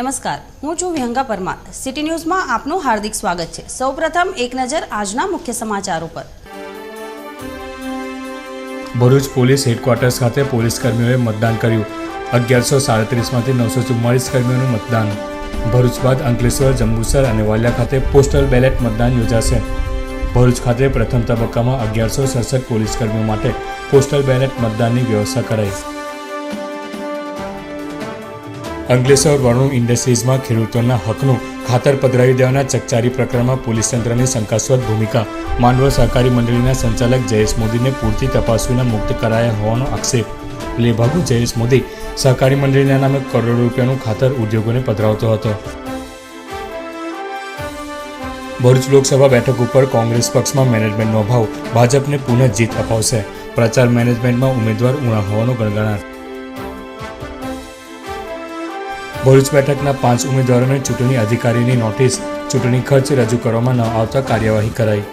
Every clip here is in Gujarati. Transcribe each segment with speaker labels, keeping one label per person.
Speaker 1: નમસ્કાર, હું છું વિહંગા પરમાર। સિટી ન્યૂઝમાં આપનું હાર્દિક સ્વાગત છે। સૌપ્રથમ એક નજર આજના મુખ્ય સમાચારો પર।
Speaker 2: ભરૂચ પોલીસ હેડક્વાર્ટર્સ ખાતે પોલીસ કર્મીઓએ મતદાન કર્યું। 1137માંથી 944 કર્મીઓનું મતદાન। ભરૂચ બાદ અંકલેશ્વર, જંબુસર અને વાલિયા ખાતે પોસ્ટલ બેલેટ મતદાન યોજાશે। ભરૂચ ખાતે પ્રથમ તબક્કામાં 1167 પોલીસ કર્મીઓ માટે પોસ્ટલ બેલેટ મતદાનની વ્યવસ્થા કરાઈ। અંકલેશ્વર વરુણ ઇન્ડસ્ટ્રીઝમાં ખેડૂતોના હકનું ખાતર પધરાવી દેવાના ચકચારી પ્રકરણમાં પોલીસ તંત્રની શંકાસ્પદ ભૂમિકા। માંડવા સહકારી મંડળીના સંચાલક જયેશ મોદીને પૂરતી તપાસ વિના મુક્ત કરાયા હોવાનો આક્ષેપ। લેભાગુ જયેશ મોદી સહકારી મંડળીના નામે કરોડો રૂપિયાનું ખાતર ઉદ્યોગોને પધરાવતો હતો। ભરૂચ લોકસભા બેઠક ઉપર કોંગ્રેસ પક્ષમાં મેનેજમેન્ટનો અભાવ, ભાજપને પુનઃ જીત અપાવશે। પ્રચાર મેનેજમેન્ટમાં ઉમેદવાર ઉણા હોવાનો ગણગણાટ। ભરૂચ બેઠકના 5 ઉમેદવારોને ચૂંટણી અધિકારીની નોટિસ, ચૂંટણી ખર્ચ રજૂ કરવામાં ન આવતા કાર્યવાહી કરાઈ।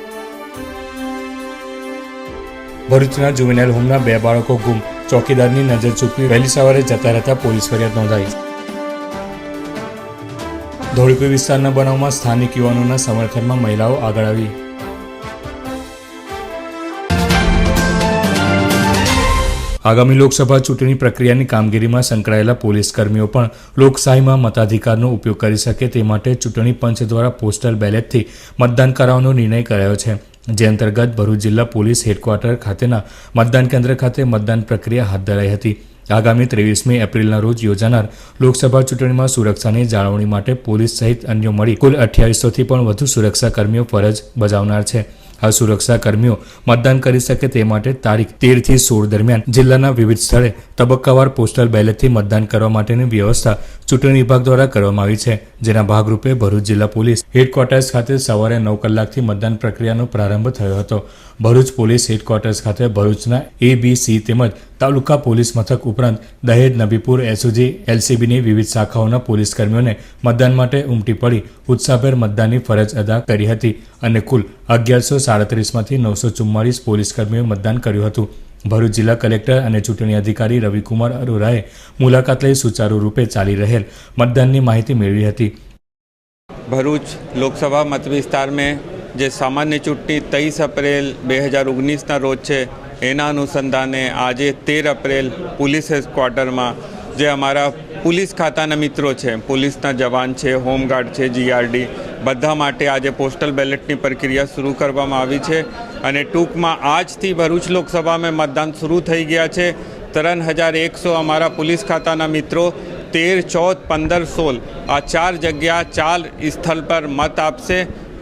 Speaker 2: ભરૂચના જુવેનાઇલ હોમના 2 બાળકો ગુમ, ચોકીદારની નજર ચૂકવી વહેલી સવારે જતા રહેતા પોલીસ ફરિયાદ નોંધાઈ। ધોળીપુર વિસ્તારના બનાવમાં સ્થાનિક યુવાનોના સમર્થનમાં મહિલાઓ આગળ આવી। આગામી લોકસભા ચૂંટણી પ્રક્રિયાની કામગીરીમાં સંકળાયેલા પોલીસ કર્મીઓ પણ લોકશાહીમાં મતાધિકારનો ઉપયોગ કરી શકે તે માટે ચૂંટણી પંચ દ્વારા પોસ્ટલ બેલેટથી મતદાન કરાવવાનો નિર્ણય કરાયો છે, જે અંતર્ગત ભરૂચ જિલ્લા પોલીસ હેડક્વાર્ટર ખાતેના મતદાન કેન્દ્ર ખાતે મતદાન પ્રક્રિયા હાથ ધરાઈ હતી। આગામી 23મી એપ્રિલના રોજ યોજાનાર લોકસભા ચૂંટણીમાં સુરક્ષાની જાળવણી માટે પોલીસ સહિત અન્યો મળી કુલ 2800થી પણ વધુ સુરક્ષા કર્મીઓ ફરજ બજાવનાર છે। આ સુરક્ષા કર્મીઓ મતદાન કરી શકે તે માટે તારીખ 13 થી 16 દરમિયાન જિલ્લાના વિવિધ સ્થળે તબક્કાવાર પોસ્ટલ બેલેટથી મતદાન કરવા માટેની વ્યવસ્થા ચૂંટણી વિભાગ દ્વારા કરવામાં આવી છે, જેના ભાગરૂપે ભરૂચ જિલ્લા પોલીસ હેડક્વાર્ટર્સ ખાતે સવારે 9 કલાકથી મતદાન પ્રક્રિયાનો પ્રારંભ થયો હતો। ભરૂચ પોલીસ હેડક્વાર્ટર્સ ખાતે ભરૂચના ABC તેમજ તાલુકા પોલીસ મથક ઉપરાંત દહેજ, નબીપુર, એસઓજી, LCBની વિવિધ શાખાઓના પોલીસ કર્મીઓને મતદાન માટે ઉમટી પડી ઉત્સાહભેર મતદાનની ફરજ અદા કરી હતી અને કુલ 1137માંથી 944 પોલીસ કર્મીઓએ મતદાન કર્યું હતું। ભરૂચ જિલ્લા કલેક્ટર અને ચૂંટણી અધિકારી રવિકુમાર અરોરાએ મુલાકાત લઈ સુચારુ રૂપે ચાલી રહેલ મતદાનની માહિતી મેળવી હતી।
Speaker 3: ભરૂચ લોકસભા મત વિસ્તાર में જે સામાન્ય ચૂંટણી 23 એપ્રિલ 2019ના રોજ છે, એના અનુસંધાને આજે 13 એપ્રિલ પોલીસ હેડક્વાર્ટરમાં જે અમારા પોલીસ ખાતાના મિત્રો છે, પોલીસના જવાન છે, હોમગાર્ડ છે, GRD બધા માટે આજે પોસ્ટલ બેલેટની પ્રક્રિયા શરૂ કરવામાં આવી છે અને ટૂંકમાં આજથી ભરૂચ લોકસભામાં મતદાન શરૂ થઈ ગયા છે। 3100 અમારા પોલીસ ખાતાના મિત્રો 13, 14, 15, 16 આ 4 જગ્યા 4 સ્થળ પર મત આપશે।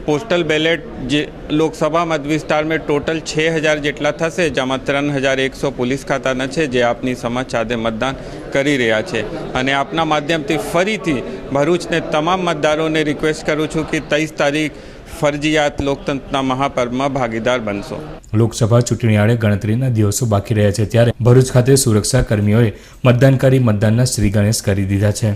Speaker 3: પોસ્ટલ બેલેટ જે લોકસભા મત વિસ્તારમાં ટોટલ 6000 જેટલા થશે, જેમાં 3100 પોલીસ ખાતાના છે જે આપની સમક્ષ આજે મતદાન કરી રહ્યા છે અને આપના માધ્યમથી ફરીથી ભરૂચને તમામ મતદારોને રિક્વેસ્ટ કરું છું કે 23 તારીખ ફરજિયાત લોકતંત્રના મહાપર્વમાં ભાગીદાર બનશો।
Speaker 2: લોકસભા ચૂંટણી આડે ગણતરીના દિવસો બાકી રહ્યા છે, ત્યારે ભરૂચ ખાતે સુરક્ષા કર્મીઓએ મતદાન કરી મતદાનના શ્રી ગણેશ કરી દીધા છે।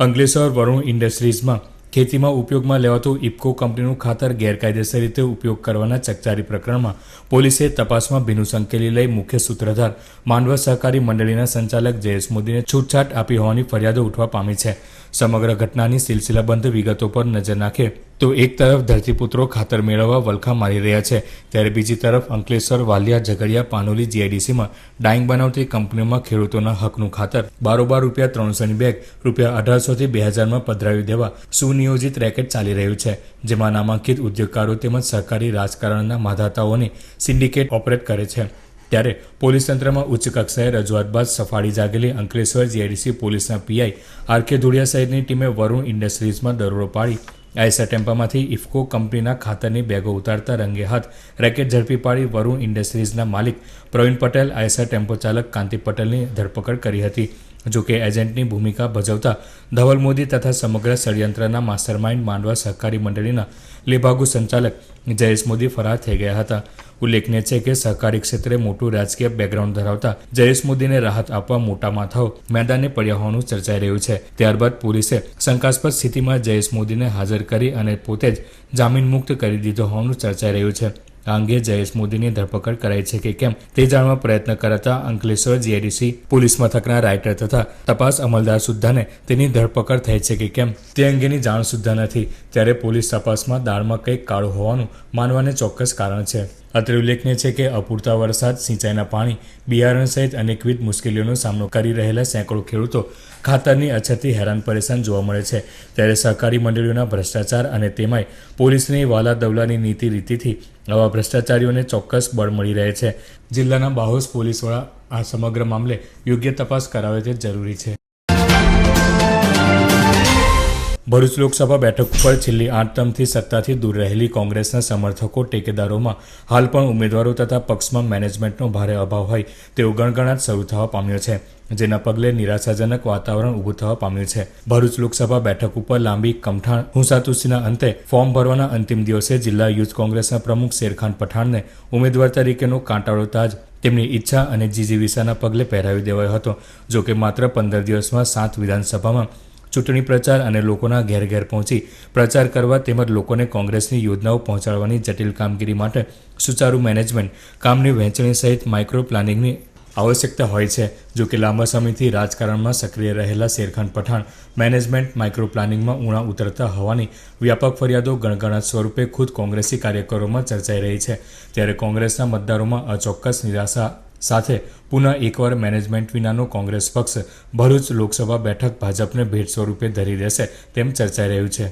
Speaker 2: અંકલેશ્વર વરુણ ઇન્ડસ્ટ્રીઝમાં ખેતીમાં ઉપયોગમાં લેવાતું ઇફકો કંપનીનું ખાતર ગેરકાયદેસર રીતે ઉપયોગ કરવાના ચકચારી પ્રકરણમાં પોલીસે તપાસમાં ભીનું સંકેલી લઈ મુખ્ય સૂત્રધાર માંડવા સહકારી મંડળીના સંચાલક જયેશ મોદીને છૂટછાટ આપી હોવાની ફરિયાદો ઉઠવા પામી છે। સમગ્ર ઘટનાની સિલસિલાબંધ વિગતો પર નજર નાખે તો એક તરફ ધરતીપુત્રો ખાતર મેળવવા વલખા મારી રહ્યા છે, ત્યારે બીજી તરફ અંકલેશ્વર, વાલિયા, ઝઘડિયા, પાનોલી GIDCમાં ડાઇંગ બનાવતી કંપનીઓમાં ખેડૂતોના હકનું ખાતર બારોબાર ₹300ની બેગ ₹1800થી 2000માં પધરાવી દેવા સુનિયોજિત રેકેટ ચાલી રહ્યું છે, જેમાં નામાંકિત ઉદ્યોગકારો તેમજ સહકારી રાજકારણના માધાતાઓની સિન્ડિકેટ ઓપરેટ કરે છે। ત્યારે પોલીસ તંત્રમાં ઉચ્ચ કક્ષાએ રજૂઆત બાદ સફાળી જાગેલી અંકલેશ્વર GIDC પોલીસના PI RK ધોળિયા સહિતની ટીમે વરુણ ઇન્ડસ્ટ્રીઝમાં દરોડો પાડી આયસર ટેમ્પામાંથી ઇફકો કંપનીના ખાતરની બેગો ઉતારતા રંગે હાથ રેકેટ ઝડપી પાડી વરુણ ઇન્ડસ્ટ્રીઝના માલિક પ્રવીણ પટેલ, આયસર ટેમ્પો ચાલક કાંતિ પટેલની ધરપકડ કરી હતી। જોકે એજન્ટની ભૂમિકા ભજવતા ધવલ મોદી તથા સમગ્ર ષડયંત્રના માસ્ટરમાઇન્ડ માંડવા સહકારી મંડળીના લેભાગુ સંચાલક જયેશ મોદી ફરાર થઈ ગયા હતા। ઉલ્લેખનીય છે કે સહકારી ક્ષેત્રે મોટું રાજકીય બેકગ્રાઉન્ડ ધરાવતા જયેશ મોદીને રાહત આપવા મોટા માથાઓ મેદાને પડ્યા હોવાનું ચર્ચાઈ રહ્યું છે। ત્યારબાદ પોલીસે શંકાસ્પદ સ્થિતિમાં જયેશ મોદીને હાજર કરી અને પોતે જ જામીન મુક્ત કરી દીધો હોવાનું ચર્ચાઈ રહ્યું છે। આ અંગે જયેશ મોદીની ધરપકડ કરાઈ છે કે કેમ તે જાણવા પ્રયત્ન કરાતા અંકલેશ્વર જીઆઈડીસી પોલીસ મથકના રાઇટર તથા તપાસ અમલદાર સુદ્ધાને તેની ધરપકડ થઈ છે કે કેમ તે અંગેની જાણ સુદ્ધા નથી, ત્યારે પોલીસ તપાસમાં દાળમાં કંઈક કાળું હોવાનું માનવાને ચોક્કસ કારણ છે. અત્રે ઉલ્લેખનીય છે કે અપૂરતા વરસાદ, સિંચાઈના પાણી, બિયારણ સહિત અનેકવિધ મુશ્કેલીઓનો સામનો કરી રહેલા સેંકડો ખેડૂતો ખાતરની અછતથી હેરાન પરેશાન જોવા મળે છે. ત્યારે સહકારી મંડળીઓના ભ્રષ્ટાચાર અને તેમાંય પોલીસની વાલા દવલાની નીતિ રીતિથી આવા ભ્રષ્ટાચારીઓને ચોક્કસ બળ મળી રહે છે. જિલ્લાના બાહોશ પોલીસ વડા આ સમગ્ર મામલે યોગ્ય તપાસ કરાવે તે જરૂરી છે. ભરૂચ લોકસભા બેઠક ઉપર છેલ્લી 8 ટર્મથી સત્તાથી દૂર રહેલી કોંગ્રેસના સમર્થકો ટેકેદારોમાં હાલ પણ ઉમેદવારો તથા પક્ષમાં મેનેજમેન્ટનો ભારે અભાવ હોય તેવો ગણગણાટ શરૂ થવા પામ્યો છે, જેના પગલે નિરાશાજનક વાતાવરણ ઊભું થવા પામ્યું છે. ભરૂચ લોકસભા બેઠક ઉપર લાંબી કમઠાણ હુંસાતુસીના અંતે ફોર્મ ભરવાના અંતિમ દિવસે જિલ્લા યુથ કોંગ્રેસના પ્રમુખ શેરખાન પઠાણને ઉમેદવાર તરીકેનો કાંટાળો તાજ તેમની ઈચ્છા અને જીજીવિસાના પગલે પહેરાવી દેવાયો હતો. જોકે માત્ર 15 દિવસમાં 7 વિધાનસભામાં ચૂંટણી પ્રચાર અને લોકોના ઘેર ઘેર પહોંચી પ્રચાર કરવા તેમજ લોકોને કોંગ્રેસની યોજનાઓ પહોંચાડવાની જટિલ કામગીરી માટે સુચારુ મેનેજમેન્ટ, કામની વહેંચણી સહિત માઇક્રો પ્લાનિંગની આવશ્યકતા હોય છે. જો કે લાંબા સમયથી રાજકારણમાં સક્રિય રહેલા શેરખાન પઠાણ મેનેજમેન્ટ, માઇક્રો પ્લાનિંગમાં ઊણા ઉતરતા હોવાની વ્યાપક ફરિયાદો ગણગણાટ સ્વરૂપે ખુદ કોંગ્રેસી કાર્યકરોમાં ચર્ચાઈ રહી છે. ત્યારે કોંગ્રેસના મતદારોમાં અચોક્કસ નિરાશા સાથે પુનઃ એકવાર મેનેજમેન્ટ વિનાનો કોંગ્રેસ પક્ષ ભરૂચ લોકસભા બેઠક ભાજપને ભેટ સ્વરૂપે ધરી દેશે તેમ ચર્ચાઈ રહ્યું છે.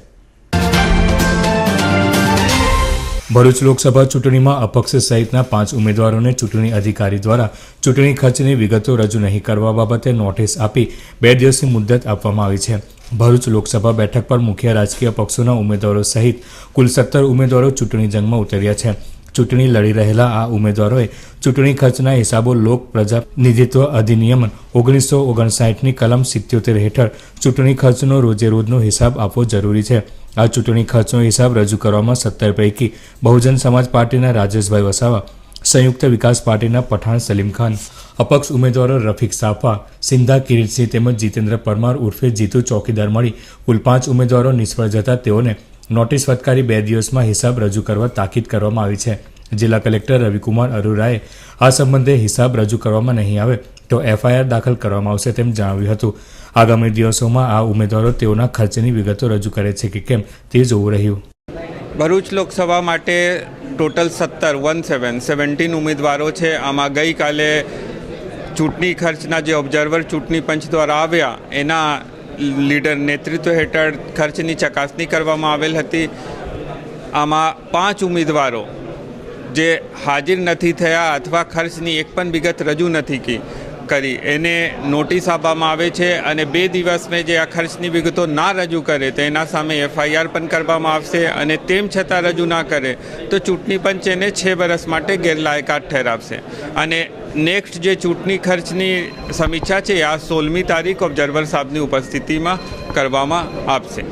Speaker 2: ભરૂચ લોકસભા ચૂંટણીમાં અપક્ષ સહિતના 5 ઉમેદવારોને ચૂંટણી અધિકારી દ્વારા ચૂંટણી ખર્ચની વિગતો રજૂ નહીં કરવા બાબતે નોટિસ આપી 2 દિવસની મુદ્દત આપવામાં આવી છે. ભરૂચ લોકસભા બેઠક પર મુખ્ય રાજકીય પક્ષોના ઉમેદવારો સહિત કુલ 17 ઉમેદવારો ચૂંટણી જંગમાં ઉતર્યા છે. ચૂંટણી લડી રહેલા આ ઉમેદવારોએ ચૂંટણી ખર્ચના હિસાબો લોક પ્રતિનિધિત્વ અધિનિયમ 1959ની કલમ 77 હેઠળ ચૂંટણી ખર્ચનો રોજે રોજનો હિસાબ આપવો જરૂરી છે. આ ચૂંટણી ખર્ચનો હિસાબ રજૂ કરવામાં 17 પૈકી બહુજન સમાજ પાર્ટીના રાજેશભાઈ વસાવા, સંયુક્ત વિકાસ પાર્ટીના પઠાણ સલીમ ખાન, અપક્ષ ઉમેદવારો રફીક સાફા, સિંધા કિરીટસિંહ તેમજ જીતેન્દ્ર પરમાર ઉર્ફે જીતુ ચોકીદાર મળી કુલ 5 ઉમેદવારો નિષ્ફળ જતા તેઓને નોટિસ ફટકારી 2 દિવસમાં હિસાબ રજૂ કરવા તાકીદ કરવામાં આવી છે. જિલ્લા કલેક્ટર રવિકુમાર અરોરાએ આ સંબંધે હિસાબ રજૂ કરવામાં નહીં આવે તો FIR દાખલ કરવામાં આવશે તેમ જણાવ્યું હતું. આગામી દિવસોમાં આ ઉમેદવારો તેઓના ખર્ચની વિગતો રજૂ કરે છે કે કેમ તે જોવું રહ્યું.
Speaker 3: ભરૂચ લોકસભા માટે ટોટલ 17 ઉમેદવારો છે. આમાં ગઈકાલે ચૂંટણી ખર્ચના જે ઓબ્ઝર્વર ચૂંટણી પંચ દ્વારા આવ્યા એના લીડર નેતૃત્વ હેઠળ ખર્ચની ચકાસણી કરવામાં આવેલ હતી. આમાં 5 ઉમેદવારો જે હાજર નથી થયા અથવા ખર્ચની એક પણ વિગત રજૂ નથી કરી એને નોટિસ આપવામાં આવે છે અને 2 દિવસમાં જે આ ખર્ચની વિગતો ના રજૂ કરે તો એના સામે FIR પણ કરવામાં આવશે અને તેમ છતાં રજૂ ના કરે તો ચૂંટણી પંચ એને 6 વર્ષ માટે ગેરલાયકાત ઠેરાવશે. અને નેક્સ્ટ જે ચૂંટણી ખર્ચની સમીક્ષા છે આ 16મી તારીખ ઓબ્ઝર્વર સાહેબની ઉપસ્થિતિમાં કરવામાં આવશે.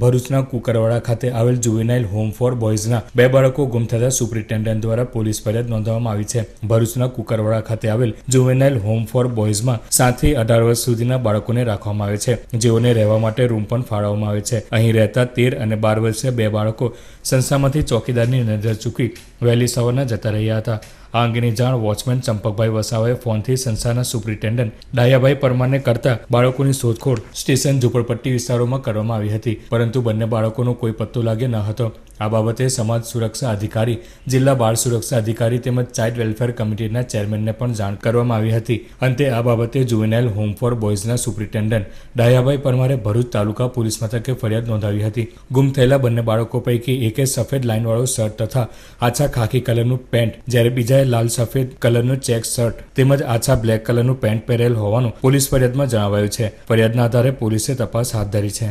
Speaker 2: ભરૂચના કુકરવાડા ખાતે આવેલ જુવેનાઇલ હોમ ફોર બોયઝના 2 બાળકો ગુમ થતા સુપ્રિન્ટેન્ડન્ટ દ્વારા પોલીસ ફરિયાદ નોંધવામાં આવી છે. ભરૂચના કુકરવાડા ખાતે આવેલ જુવેનાઇલ હોમ ફોર બોયઝમાં 7 થી 18 વર્ષ સુધીના બાળકોને રાખવામાં આવે છે, જેઓને રહેવા માટે રૂમ પણ ફાળવવામાં આવે છે. અહીં રહેતા 13 અને 12 વર્ષીય 2 બાળકો સંસ્થામાંથી ચોકીદારની નજર ચૂકી વહેલી સવારના જતા રહ્યા હતા. આ અંગેની જાણ વોચમેન ચંપકભાઈ વસાવાએ ફોનથી સંસ્થાના સુપ્રિન્ટેન્ડન્ટ ડાયાભાઈ પરમારને કરતા બાળકોની શોધખોળ સ્ટેશન ઝુંપડપટ્ટી વિસ્તારોમાં કરવામાં આવી હતી, પરંતુ બંને બાળકોનો કોઈ પત્તો લાગ્યો ન હતો. આ બાબતે સમાજ સુરક્ષા અધિકારી, જિલ્લા બાળ સુરક્ષા અધિકારી તેમજ ચાઇલ્ડ વેલફેર કમિટીના ચેરમેનને પણ જાણ કરવામાં આવી હતી. અંતે આ બાબતે જુવેનાઇલ હોમ ફોર બોયઝના સુપ્રિન્ટેન્ડન્ટ ડાયાભાઈ પરમારે ભરૂચ તાલુકા પોલીસ મથકે ફરિયાદ નોંધાવી હતી. ગુમ થયેલા બંને બાળકો પૈકી એકે સફેદ લાઇનવાળો શર્ટ તથા આછા ખાકી કલરનું પેન્ટ, જ્યારે બીજાએ લાલ સફેદ કલરનું ચેક શર્ટ તેમજ આછા બ્લેક કલરનું પેન્ટ પહેરેલ હોવાનું પોલીસ ફરિયાદમાં જણાવાયું છે. ફરિયાદના આધારે પોલીસે તપાસ હાથ ધરી છે.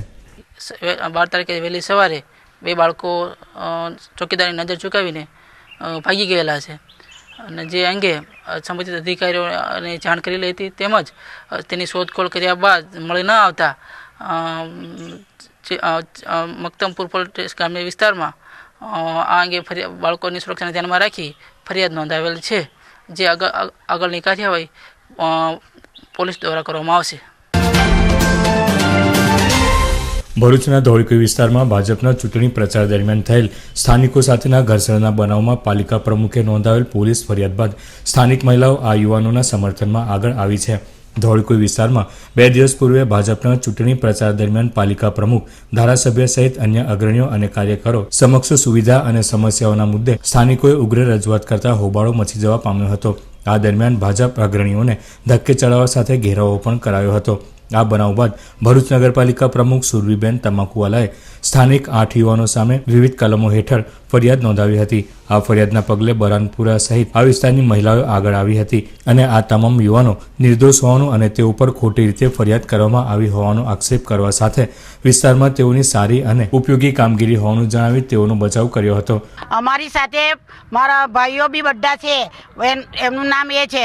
Speaker 4: 12 તારીખે વહેલી સવારે 2 બાળકો ચોકીદારની નજર ચૂકાવીને ભાગી ગયેલા છે અને જે અંગે સંબંધિત અધિકારીઓને જાણ કરેલી હતી તેમજ તેની શોધખોળ કર્યા બાદ મળી ન આવતા મક્તમપુર પોલીસ ગ્રામ્ય વિસ્તારમાં આ અંગે બાળકોની સુરક્ષાને ધ્યાનમાં રાખી ફરિયાદ નોંધાવેલ છે, જે આગળની કાર્યવાહી પોલીસ દ્વારા કરવામાં આવશે.
Speaker 2: ભરૂચના ધોળકુઈ વિસ્તારમાં ભાજપના ચૂંટણી પ્રચાર દરમિયાન થયેલ સ્થાનિકો સાથેના ઘર્ષણના બનાવમાં પાલિકા પ્રમુખે નોંધાવેલ પોલીસ ફરિયાદ બાદ સ્થાનિક મહિલાઓ આ યુવાનોના સમર્થનમાં આગળ આવી છે. ધોળકુઈ વિસ્તારમાં 2 દિવસ પૂર્વે ભાજપના ચૂંટણી પ્રચાર દરમિયાન પાલિકા પ્રમુખ, ધારાસભ્ય સહિત અન્ય અગ્રણીઓ અને કાર્યકરો સમક્ષ સુવિધા અને સમસ્યાઓના મુદ્દે સ્થાનિકોએ ઉગ્ર રજૂઆત કરતા હોબાળો મચી જવા પામ્યો હતો. આ દરમિયાન ભાજપ અગ્રણીઓને ધક્કે ચડાવવા સાથે ઘેરાવો પણ કરાયો હતો. આ બનાવ બાદ ભરૂચ નગરપાલિકા પ્રમુખ સુરભીબેન તમાકુવાલાએ સ્થાનિક 8 યુવાનો સામે વિવિધ કલમો હેઠળ ફરિયાદ નોંધાવી હતી. આ ફરિયાદના પગલે બરાનપુરા સહિત આ વિસ્તારની મહિલાઓ આગળ આવી હતી અને આ તમામ યુવાનો નિર્દોષ હોવાનું અને તેઓ પર ખોટી રીતે ફરિયાદ કરવામાં આવી હોવાનો આક્ષેપ કરવા સાથે વિસ્તારમાં તેઓની સારી અને ઉપયોગી કામગીરી હોવાનું જણાવી તેઓનો બચાવ કર્યો હતો.
Speaker 5: અમારી સાથે મારા ભાઈઓ બી બધા છે. એમનું નામ એ છે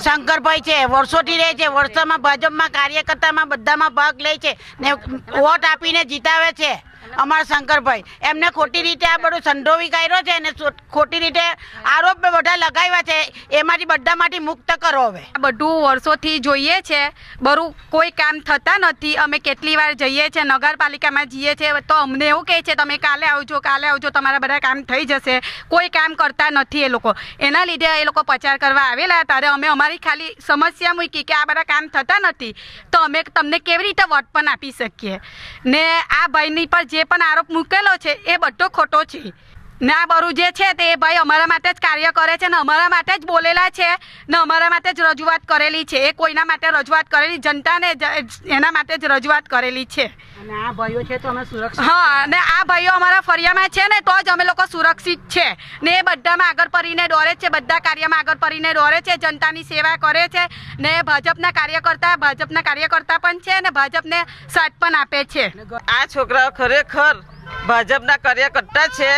Speaker 5: શંકરભાઈ છે. વર્ષોથી રહે છે. વર્ષોમાં ભાજપમાં કાર્યકર્તામાં બધામાં ભાગ લે છે ને વોટ આપીને જીતાવે છે. અમારા શંકરભાઈ એમને ખોટી રીતે આ બધું સંડોવી કર્યો છે અને ખોટી રીતે આરોપ બધા લગાવ્યા છે. એમાંથી બધામાંથી મુક્ત કરો. હવે
Speaker 6: બધું વર્ષોથી જોઈએ છે, બરું કોઈ કામ થતા નથી. અમે કેટલી વાર જઈએ છીએ, નગરપાલિકામાં જઈએ છીએ તો અમને એવું કહે છે તમે કાલે આવજો, તમારા બધા કામ થઈ જશે. કોઈ કામ કરતા નથી એ લોકો. એના લીધે એ લોકો પ્રચાર કરવા આવેલા ત્યારે અમે અમારી ખાલી સમસ્યા મૂકી કે આ બધા કામ થતા નથી તો અમે તમને કેવી રીતે વોટ પણ આપી શકીએ. ને આ ભાઈની પર જે પણ આરોપ મૂકેલો છે એ બધો ખોટો છે. ને આ બરું જે છે તે એ ભાઈ અમારા માટે જ કાર્ય કરે છે ને અમારા માટે જ બોલેલા છે ને અમારા માટે જ રજૂઆત કરેલી છે. એ કોઈના માટે રજૂઆત કરેલી જનતાને એના માટે જ રજૂઆત કરેલી છે.
Speaker 5: અને આ ભાઈઓ છે તો અમે સુરક્ષિત.
Speaker 6: હા, અને આ ભાઈઓ અમારા ફરિયામાં છે ને તો જ અમે લોકો સુરક્ષિત છે. ને એ બધામાં આગળ પડીને દોરે છે, બધા કાર્યમાં આગળ પડીને દોરે છે, જનતાની સેવા કરે છે ને ભાજપના કાર્યકર્તા પણ છે ને ભાજપને સાથ પણ આપે છે.
Speaker 7: આ છોકરાઓ ખરેખર ભાજપના કાર્યકર્તા છે.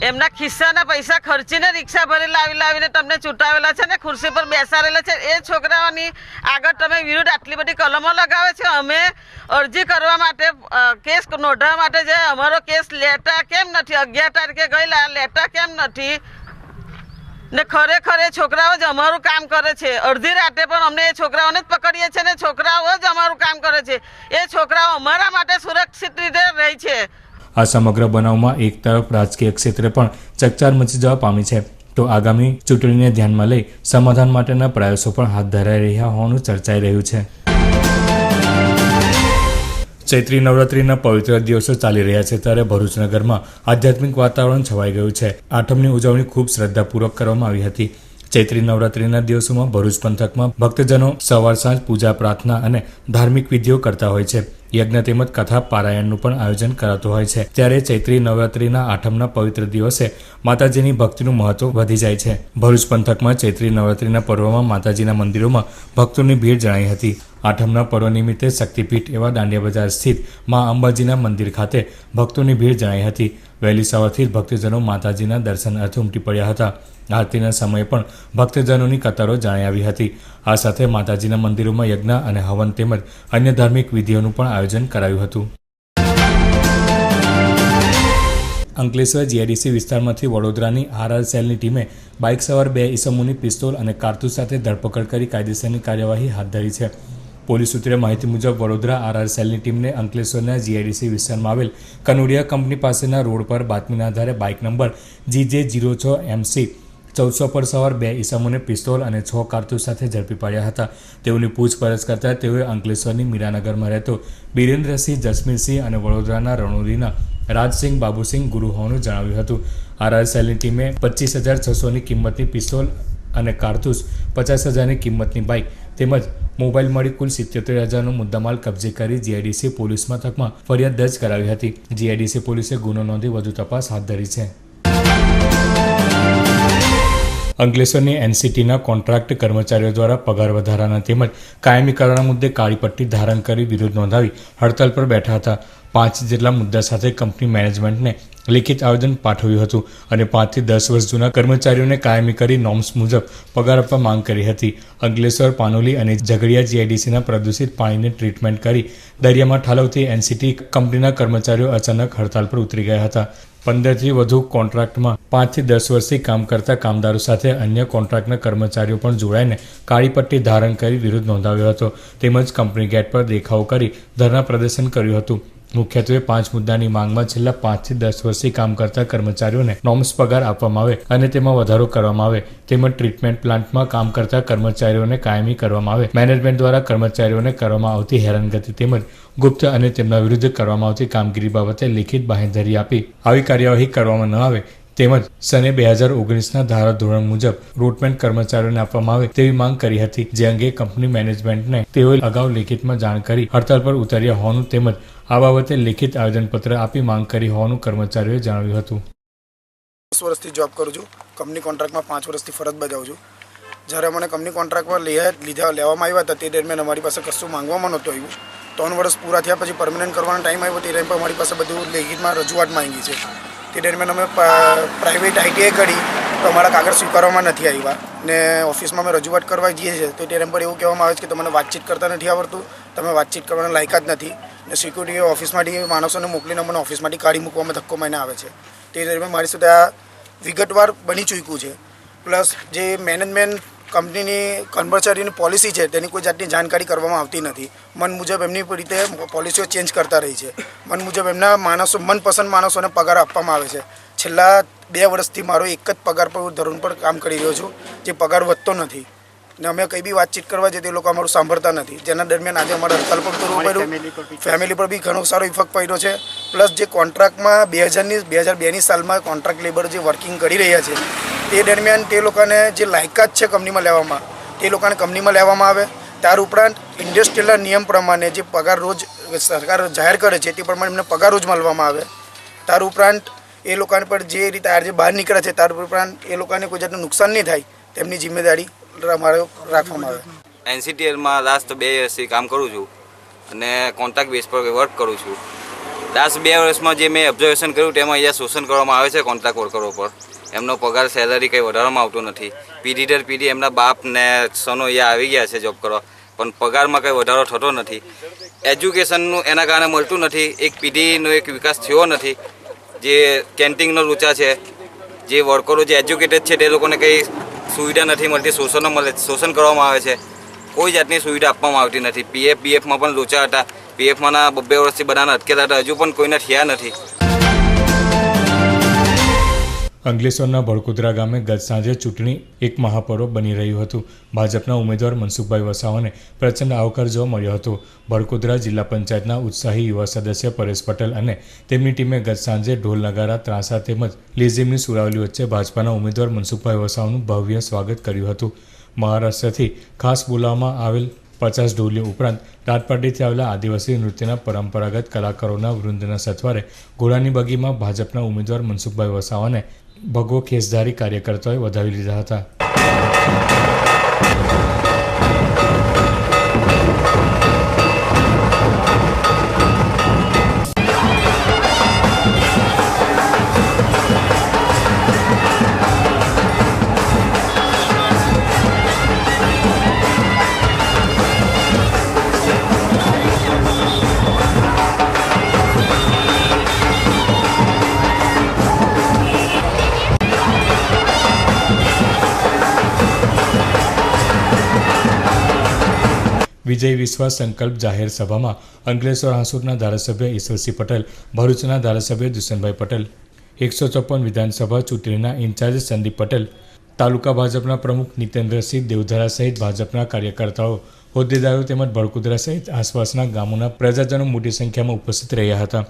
Speaker 7: એમના ખિસ્સાના પૈસા ખર્ચીને રિક્ષા ભરી લાવીને તમને ચૂંટાવેલા છે ને ખુરશી પર બેસાડેલા છે. એ છોકરાઓની આગળ તમે વિરુદ્ધ આટલી બધી કલમો લગાવે છે. અમે અરજી કરવા માટે, કેસ નોંધવા માટે જે અમારો કેસ લેતા કેમ નથી, 11 તારીખે ગયેલા લેતા કેમ નથી ને ખરેખર એ છોકરાઓ જ અમારું કામ કરે છે. અડધી રાતે પણ અમને એ છોકરાઓને જ પકડીએ છીએ ને છોકરાઓ જ અમારું કામ કરે છે. એ છોકરાઓ અમારા માટે સુરક્ષિત રીતે રહે છે.
Speaker 2: આ સમગ્ર બનાવમાં એક તરફ રાજકીય ક્ષેત્રે પણ ચકચાર મચી જવા પામી છે તો આગામી ચૂંટણીને ધ્યાનમાં લઈ સમાધાન માટેના પ્રયાસો પણ હાથ ધરાઈ રહ્યા હોવાનું ચર્ચાઈ રહ્યું છે. ચૈત્રી નવરાત્રિના પવિત્ર દિવસો ચાલી રહ્યા છે ત્યારે ભરૂચ નગરમાં આધ્યાત્મિક વાતાવરણ છવાઈ ગયું છે. આઠમની ઉજવણી ખૂબ શ્રદ્ધાપૂર્વક કરવામાં આવી હતી. ચૈત્રી નવરાત્રિના દિવસોમાં ભરૂચ પંથકમાં ભક્તજનો સવાર સાંજ પૂજા, પ્રાર્થના અને ધાર્મિક વિધિઓ કરતા હોય છે. યજ્ઞ તેમજ કથા પારાયણનું પણ આયોજન કરાતું હોય છે. ત્યારે ચૈત્રી નવરાત્રિના આઠમના પવિત્ર દિવસે માતાજીની ભક્તિનું મહત્વ વધી જાય છે. ભરૂચ પંથકમાં ચૈત્રી નવરાત્રિના પર્વમાં માતાજીના મંદિરોમાં ભક્તોની ભીડ જણાઈ હતી. આઠમના પર્વ નિમિત્તે શક્તિપીઠ એવા દાંડિયા બજાર સ્થિત મા અંબાજીના મંદિર ખાતે ભક્તોની ભીડ જણાઈ હતી. વહેલી સવારથી જ ભક્તજનો માતાજીના દર્શન અર્થે ઉમટી પડ્યા હતા. આરતીના સમયે પણ ભક્તજનોની કતારો જાણી આવી હતી. આ સાથે માતાજીના મંદિરોમાં યજ્ઞ અને હવન તેમજ અન્ય ધાર્મિક વિધિઓનું પણ આયોજન કરાયું હતું. અંકલેશ્વર જીઆઈડીસી વિસ્તારમાંથી વડોદરાની આરઆર સેલની ટીમે બાઇક સવાર 2 ઈસમોની પિસ્તોલ અને કારતૂસ સાથે ધરપકડ કરી કાયદેસરની કાર્યવાહી હાથ ધરી છે. પોલીસ સૂત્રે માહિતી મુજબ વડોદરા આરઆર સેલની ટીમને અંકલેશ્વરના જીઆઈડીસી વિસ્તારમાં આવેલ કનોડિયા કંપની પાસેના રોડ પર બાતમીના આધારે બાઇક નંબર GJ06MC 1400 પર સવાર 2 ઈસમોને પિસ્તોલ અને 6 કારતૂસ સાથે ઝડપી પાડ્યા હતા. તેઓની પૂછપરછ કરતા તેઓએ અંકલેશ્વરની મીરાનગરમાં રહેતો બિરેન્દ્રસિંહ, જસમીરસિંહ અને વડોદરાના રણોલીના રાજસિંહ, બાબુસિંહ ગુરુ હોવાનું જણાવ્યું હતું. આરઆર સેલની ટીમે 25,600ની કિંમતની પિસ્તોલ અને કારતૂસ, 50,000ની કિંમતની બાઇક તેમજ મોબાઈલ મળી કુલ 77,000નો મુદ્દામાલ કબજે કરી જીઆઈડીસી પોલીસ મથકમાં ફરિયાદ દર્જ કરાવી હતી. જીઆઈડીસી પોલીસે ગુનો નોંધી વધુ તપાસ હાથ ધરી છે. અંકલેશ્વરની એનસીટીના કોન્ટ્રાક્ટ કર્મચારીઓ દ્વારા પગાર વધારાના તેમજ કાયમીકરણના મુદ્દે કાળી પટ્ટી ધારણ કરી વિરોધ નોંધાવી હડતાલ પર બેઠા હતા. 5 જેટલા મુદ્દા સાથે કંપની મેનેજમેન્ટને લિખિત આવેદન પાઠવ્યું હતું અને 5 થી 10 વર્ષ જૂના કર્મચારીઓને કાયમી કરી નોર્મ્સ મુજબ પગાર આપવા માંગ કરી હતી. અંકલેશ્વર, પાનોલી અને ઝઘડિયા જીઆઈડીસીના પ્રદૂષિત પાણીને ટ્રીટમેન્ટ કરી દરિયામાં ઠાલવતી એનસીટી કંપનીના કર્મચારીઓ અચાનક હડતાલ પર ઉતરી ગયા હતા. 15થી વધુ કોન્ટ્રાક્ટમાં 5 થી 10 વર્ષથી કામ કરતા કામદારો સાથે અન્ય કોન્ટ્રાક્ટના કર્મચારીઓ પણ જોડાઈને કાળી પટ્ટી ધારણ કરી વિરોધ નોંધાવ્યો હતો તેમજ કંપની ગેટ પર દેખાવો કરી ધરણા પ્રદર્શન કર્યું હતું. મુખ્યત્વે 5 મુદ્દાની માંગમાં છેલ્લા 5 થી 10 વર્ષથી કામ કરતા કર્મચારીઓને નોર્મ્સ પગાર આપવામાં આવે અને તેમાં વધારો કરવામાં આવે, તેમજ ટ્રીટમેન્ટ પ્લાન્ટમાં કામ કરતા કર્મચારીઓને કાયમી કરવામાં આવે, મેનેજમેન્ટ દ્વારા કર્મચારીઓને કરવામાં આવતી હેરાનગતિ તેમજ ગુપ્ત અને તેમના વિરુદ્ધ કરવામાં આવતી કામગીરી બાબતે લિખિત બાંહેધરી આપી આવી કાર્યવાહી કરવામાં ન આવે તેમજ સને 2019ના ધારાધોરણ મુજબ રૂટમેન્ટ કર્મચારીઓને આપવામાં આવે તેવી માંગ કરી હતી, જે અંગે કંપની મેનેજમેન્ટને તેઓએ અગાઉ લિખિતમાં જાણ કરી હડતાળ પર ઉતર્યા હોવાનું તેમજ આ બાબતે લિખિત આવેદનપત્ર આપી માંગ કરી હોવાનું કર્મચારીઓએ જણાવ્યું હતું.
Speaker 8: 10 વર્ષથી જોબ કરું છું. કંપની કોન્ટ્રાક્ટમાં 5 વર્ષથી ફરજ બજાવું છું. જ્યારે અમને કંપની કોન્ટ્રાક્ટમાં લેવામાં આવ્યા હતા તે દરમિયાન અમારી પાસે કશું માંગવામાં નહોતું આવ્યું. 3 વર્ષ પૂરા થયા પછી પરમનન્ટ કરવાનો ટાઈમ આવ્યો તે ટાઈમ પર અમારી પાસે બધું લેખિતમાં રજૂઆત માંગી છે. તે દરમિયાન અમે પ્રાઇવેટ ITI કરી તો અમારા કાગળ સ્વીકારવામાં નથી આવ્યા ને ઓફિસમાં અમે રજૂઆત કરવા જઈએ છીએ તો તે ટાઈમ પર એવું કહેવામાં આવે છે કે તમને વાતચીત કરતા નથી આવડતું, તમે વાતચીત કરવાના લાયકાત નથી ને સિક્યુરિટી ઓફિસમાંથી માણસોને મોકલીને અમને ઓફિસમાંથી કાઢી મૂકવામાં ધક્કો મારીને આવે છે. તે દરમિયાન મારી સાથે આ વિગતવાર બની ચૂક્યું છે. પ્લસ જે મેનેજમેન્ટ કંપનીની કર્મચારીની પોલિસી છે તેની કોઈ જાતની જાણકારી કરવામાં આવતી નથી. મન મુજબ એમની રીતે પોલિસીઓ ચેન્જ કરતા રહી છે. મન મુજબ એમના મનપસંદ માણસોને પગાર આપવામાં આવે છે. છેલ્લા 2 વર્ષથી મારો એક જ પગાર પર ધોરણ પર કામ કરી રહ્યો છું, જે પગાર વધતો નથી ને અમે કંઈ બી વાતચીત કરવા જઈએ તે લોકો અમારું સાંભળતા નથી, જેના દરમિયાન આજે અમારે હડતાલ પર કરવું પડ્યું. ફેમિલી પર બી ઘણો સારો ઇફેક્ટ પડ્યો છે. પ્લસ જે કોન્ટ્રાક્ટમાં 2002ની સાલમાં કોન્ટ્રાક્ટ લેબર જે વર્કિંગ કરી રહ્યા છે તે દરમિયાન તે લોકોને જે લાયકાત છે કંપનીમાં લેવામાં તે લોકોને કંપનીમાં લેવામાં આવે. ત્યાર ઉપરાંત ઇન્ડસ્ટ્રીયલના નિયમ પ્રમાણે જે પગાર રોજ સરકાર જાહેર કરે છે તે પ્રમાણે એમને પગાર રોજ મળવામાં આવે. ત્યાર ઉપરાંત એ લોકોને પર જે રીતે આજે બહાર નીકળે છે ત્યાર ઉપરાંત એ લોકોને કોઈ જાતનું નુકસાન નહીં થાય તેમની જિમ્મેદારી અમારે રાખવામાં આવે.
Speaker 9: NCTLમાં લાસ્ટ 2 વર્ષથી કામ કરું છું અને કોન્ટ્રાક્ટ બેઝ પર વર્ક કરું છું. લાસ્ટ 2 વર્ષમાં જે મેં ઓબ્ઝર્વેશન કર્યું તેમાં અહીંયા શોષણ કરવામાં આવે છે કોન્ટ્રાક્ટ વર્કરો પર. એમનો પગાર સેલરી કંઈ વધારવામાં આવતું નથી. પીઢી દર પીઢી એમના બાપ ને સનો અહીંયા આવી ગયા છે જોબ કરવા, પણ પગારમાં કંઈ વધારો થતો નથી. એજ્યુકેશનનું એના કારણે મળતું નથી. એક પેઢીનો એક વિકાસ થયો નથી. જે કેન્ટીનનો રૂચા છે, જે વર્કરો જે એજ્યુકેટેડ છે તે લોકોને કંઈ સુવિધા નથી મળતી, શોષણ કરવામાં આવે છે. કોઈ જાતની સુવિધા આપવામાં આવતી નથી. PFમાં પણ લોચા હતા. PFમાંના 2 વર્ષથી બધાને અટકેલા હતા, હજુ પણ કોઈને થયા નથી.
Speaker 2: અંકલેશ્વરના ભડકોદરા ગામે ગત સાંજે ચૂંટણી એક મહાપર્વ બની રહ્યું હતું. ભાજપના ઉમેદવાર મનસુખભાઈ વસાવાને પ્રચંડ આવકાર જોવા મળ્યો હતો. ભડકોદરા જિલ્લા પંચાયતના ઉત્સાહી યુવા સદસ્ય પરેશ પટેલ અને તેમની ટીમે ગત સાંજે ઢોલ નગારા, ત્રાસા તેમજ લેઝીમની સુરાવલી વચ્ચે ભાજપાના ઉમેદવાર મનસુખભાઈ વસાવાનું ભવ્ય સ્વાગત કર્યું હતું. મહારાષ્ટ્રથી ખાસ બોલાવવામાં આવેલ 50 ઢોલીઓ ઉપરાંત રાતપાટીથી આવેલા આદિવાસી નૃત્યના પરંપરાગત કલાકારોના વૃંદના સથવારે ઘોડાની બગીમાં ભાજપના ઉમેદવાર મનસુખભાઈ વસાવાને ભગવો ખેસધારી કાર્યકર્તાઓએ વધાવી લીધા હતા. વિજય વિશ્વાસ સંકલ્પ જાહેર સભામાં અંકલેશ્વર હાંસોદના ધારાસભ્ય ઈશ્વરસિંહ પટેલ, ભરૂચના ધારાસભ્ય દુષ્યંતભાઈ પટેલ, 154 વિધાનસભા ચૂંટણીના ઇન્ચાર્જ સંદીપ પટેલ, તાલુકા ભાજપના પ્રમુખ નીતેન્દ્રસિંહ દેવધરા સહિત ભાજપના કાર્યકર્તાઓ, હોદ્દેદારો તેમજ ભડકોદરા સહિત આસપાસના ગામોના પ્રજાજનો મોટી સંખ્યામાં ઉપસ્થિત રહ્યા હતા.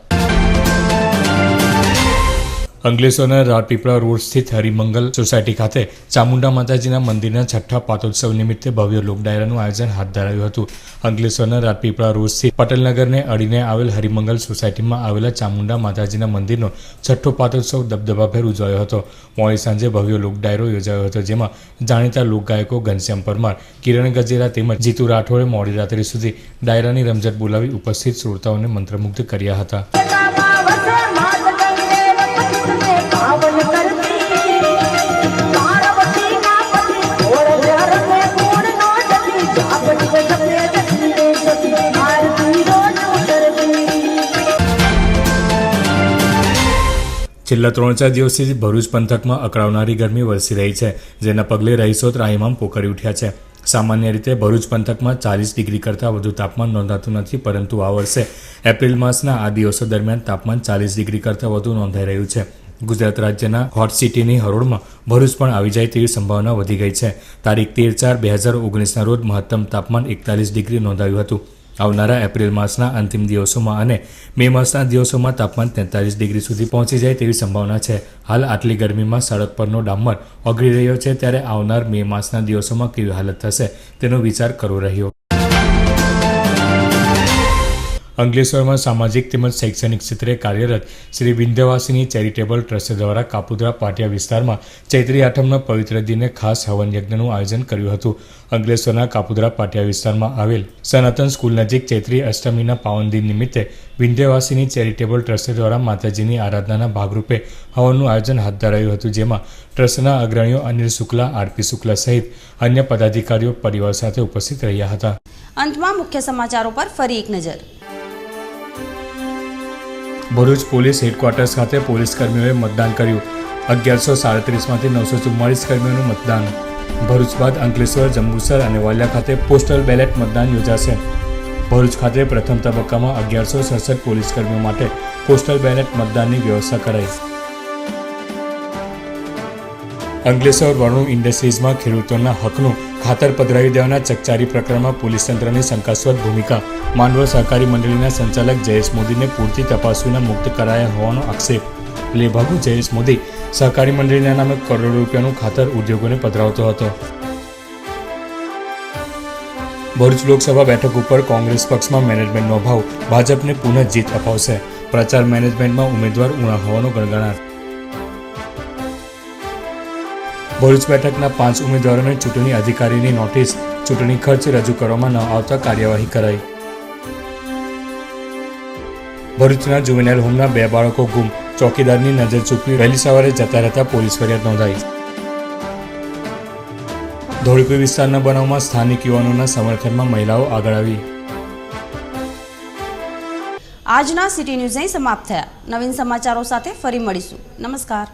Speaker 2: અંકલેશ્વરના રાજપીપળા રોડ સ્થિત હરિમંગલ સોસાયટી ખાતે ચામુંડા માતાજીના મંદિરના 6ઠ્ઠા પાટોત્સવ નિમિત્તે ભવ્ય લોક ડાયરાનું આયોજન હાથ ધરાયું હતું. અંકલેશ્વરના રાજપીપળા રોડ સ્થિત પટેલનગરને અડીને આવેલ હરિમંગલ સોસાયટીમાં આવેલા ચામુંડા માતાજીના મંદિરનો 6ઠ્ઠો પાટોત્સવ દબદબાભેર ઉજવાયો હતો. મોડી સાંજે ભવ્ય લોક ડાયરો યોજાયો હતો, જેમાં જાણીતા લોકગાયકો ઘનશ્યામ પરમાર, કિરણ ગજેરા તેમજ જીતુ રાઠોડે મોડી રાત્રે સુધી ડાયરાની રમઝટ બોલાવી ઉપસ્થિત શ્રોતાઓને મંત્રમુગ્ધ કર્યા હતા. છેલ્લા 3-4 દિવસથી ભરૂચ પંથકમાં અકળાવનારી ગરમી વરસી રહી છે, જેના પગલે રહીશો ત્રાહિમામ પોકારી ઉઠ્યા છે. સામાન્ય રીતે ભરૂચ પંથકમાં 40 ડિગ્રી કરતાં વધુ તાપમાન નોંધાતું નથી, પરંતુ આ વર્ષે એપ્રિલ માસના આ દિવસો દરમિયાન તાપમાન 40 ડિગ્રી કરતાં વધુ નોંધાઈ રહ્યું છે. ગુજરાત રાજ્યના હોટ સિટીની હરોળમાં ભરૂચ પણ આવી જાય તેવી સંભાવના વધી ગઈ છે. તારીખ 13/4/2019ના રોજ મહત્તમ તાપમાન 41 ડિગ્રી નોંધાયું હતું. આવનારા એપ્રિલ માસના અંતિમ દિવસોમાં અને મે માસના દિવસોમાં તાપમાન 43 ડિગ્રી સુધી પહોંચી જાય તેવી સંભાવના છે. હાલ આટલી ગરમીમાં સડક પરનો ડામર ઓગળી રહ્યો છે, ત્યારે આવનાર મે માસના દિવસોમાં કેવી હાલત થશે તેનો વિચાર કરવો રહ્યો. અંકલેશ્વરમાં સામાજિક તેમજ શૈક્ષણિક ક્ષેત્રે કાર્યરત શ્રી વિંધ્યવાસિની ચેરિટેબલ ટ્રસ્ટ દ્વારા કાપુદ્રા પાટિયા વિસ્તારમાં ચૈત્રી આઠમના પવિત્ર દિને ખાસ હવન યજ્ઞનું આયોજન કર્યું હતું. અંકલેશ્વરના કાપુદ્રા પાટિયા વિસ્તારમાં આવેલ સનાતન સ્કૂલ નજીક ચૈત્રી અષ્ટમીના પાવન દિન નિમિત્તે વિંધ્યવાસિની ચેરિટેબલ ટ્રસ્ટ દ્વારા માતાજીની આરાધનાના ભાગરૂપે હવનનું આયોજન હાથ ધરાયું હતું, જેમાં ટ્રસ્ટના અગ્રણીઓ અનિલ શુક્લા, આરપી શુક્લા સહિત અન્ય પદાધિકારીઓ પરિવાર સાથે ઉપસ્થિત રહ્યા હતા.
Speaker 1: અંતમાં મુખ્ય સમાચારો પર ફરી એક નજર.
Speaker 2: ભરૂચ પોલીસ હેડક્વાર્ટર્સ ખાતે પોલીસ કર્મીઓએ મતદાન કર્યું. 1137માંથી 944 કર્મીઓનું મતદાન. ભરૂચ બાદ અંકલેશ્વર, જંબુસર અને વાલિયા ખાતે પોસ્ટલ બેલેટ મતદાન યોજાશે. ભરૂચ ખાતે પ્રથમ તબક્કામાં 1167 પોલીસ કર્મીઓ માટે પોસ્ટલ બેલેટ મતદાનની વ્યવસ્થા કરાઈ. અંકલેશ્વર વરુણ ઇન્ડસ્ટ્રીઝમાં ખેડૂતોના હકનું ખાતર પધરાવી દેવાના ચકચારી પ્રકરણમાં પોલીસ તંત્રની શંકાસ્પદ ભૂમિકા. માંડવર સહકારી મંડળીના સંચાલક જયેશ મોદીને પૂરતી તપાસ વિના મુક્ત કરાયા હોવાનો આક્ષેપ. લેભાગુ જયેશ મોદી સહકારી મંડળીના નામે કરોડો રૂપિયાનું ખાતર ઉદ્યોગોને પધરાવતો હતો. ભરૂચ લોકસભા બેઠક ઉપર કોંગ્રેસ પક્ષમાં મેનેજમેન્ટનો અભાવ ભાજપને પુનઃ જીત અપાવશે. પ્રચાર મેનેજમેન્ટમાં ઉમેદવાર ઉણા હોવાનો ગણગણાટ. ભરૂચ બેઠકના 5 ઉમેદવારોને ચૂંટણી અધિકારીની નોટિસ. ચૂંટણી ખર્ચ રજૂ કરવામાં ન આવતા કાર્યવાહી કરાઈ. ભરૂચના જુવેનાઇલ હોમના 2 બાળકો ગુમ. ચોકીદારની નજર ચૂકવી વહેલી સવારે જતા રહેતા પોલીસ ફરિયાદ નોંધાઈ. ધોળીપુર વિસ્તારના બનાવમાં સ્થાનિક યુવાનોના સમર્થનમાં મહિલાઓ આગળ આવી.
Speaker 1: આજના સિટી ન્યૂઝ અહીં સમાપ્ત થયા. નવીન સમાચારો સાથે ફરી મળીશું. નમસ્કાર.